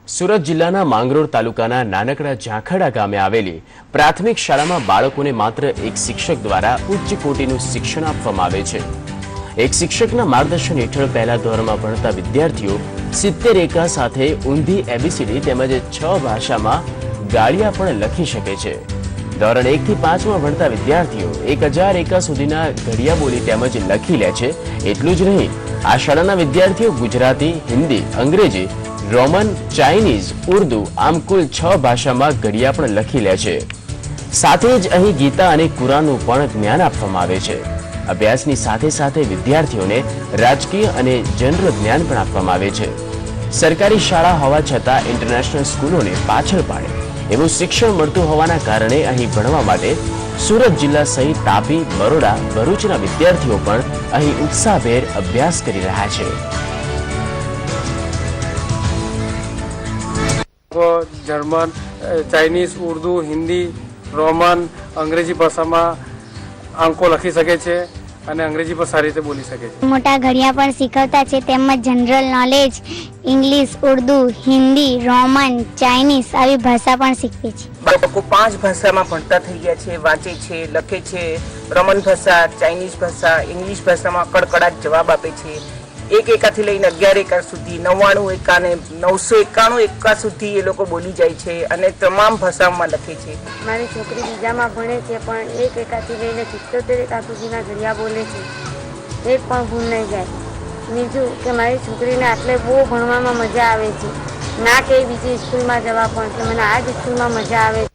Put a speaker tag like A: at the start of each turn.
A: સુરત જિલ્લાના માંગરોળ તાલુકાના નાનકડા ઝાંખડા ગામે આવેલી પ્રાથમિક શાળામાં બાળકોને માત્ર એક શિક્ષક દ્વારા ઉચ્ચ કોટીનું શિક્ષણ આપવામાં આવે છે। એક શિક્ષકના માર્ગદર્શન હેઠળ પહેલા ધોરણમાં ભણતા વિદ્યાર્થીઓ 70 એકા સાથે ઊંધી એબીસીડી તેમજ 6 ભાષામાં ગાળિયા પણ લખી શકે છે। ધોરણ 1 થી 5 માં ભણતા વિદ્યાર્થીઓ 1000 એકા સુધીના ઘડિયા બોલી તેમજ લખી લે છે। એટલું જ નહીં, આ શાળાના વિદ્યાર્થીઓ ગુજરાતી, હિન્દી, અંગ્રેજી, રોમન, ચાઇનીઝ, ઉર્દू આમ કુલ 6 ભાષામાં ઘડિયા પણ લખી લે છે। સાથે જ અહીં ગીતા અને કુરાનનું પણ જ્ઞાન આપવામાં આવે છે। અભ્યાસની સાથે સાથે વિદ્યાર્થીઓને રાજકીય અને જનરલ જ્ઞાન પણ આપવામાં આવે છે। સરકારી શાળા હોવા છતાં ઇન્ટરનેશનલ સ્કૂલોને પાછળ પાડે એવું શિક્ષણ મળતું હોવાના કારણે અહીં ભણવા માટે સુરત જિલ્લા સહિત તાપી, બરોડા, ભરૂચના વિદ્યાર્થીઓ પણ અહીં ઉત્સાહભેર અભ્યાસ કરી રહ્યા છે।
B: German, Chinese, Urdu, Hindi, Roman, अंग्रेजी भाषा में अंको लखी सके छे અને અંગ્રેજી પણ સારી રીતે બોલી શકે છે।
C: મોટા ઘડિયા પણ શીખવતા છે તેમજ general knowledge, English, Urdu, Hindi, Roman, Chinese આવી ભાષા પણ શીખવે છે।
D: બાળકો 5 ભાષામાં ભણતા થઈ ગયા છે, વાંચે છે, લખે છે। રોમન ભાષા, ચાઇનીઝ ભાષા, ઇંગ્લિશ ભાષામાં કડકડાટ જવાબ આપે છે। 1 એકાથી લઈને 11 એકા સુધી, 99 એકા ને 991 એકા સુધી એ લોકો બોલી જાય છે અને તમામ ભાષાઓમાં લખે છે।
E: મારી છોકરી બીજામાં ભણે છે પણ 1 એકાથી લઈને 77 એકા સુધીના ઘડિયા બોલે છે, એક પણ ભૂલ નહીં જાય। બીજું કે મારી છોકરીને આટલે બહુ ભણવામાં મજા આવે છે, ના કે બીજી સ્કૂલમાં જવા પણ મને આ જ સ્કૂલમાં મજા આવે છે।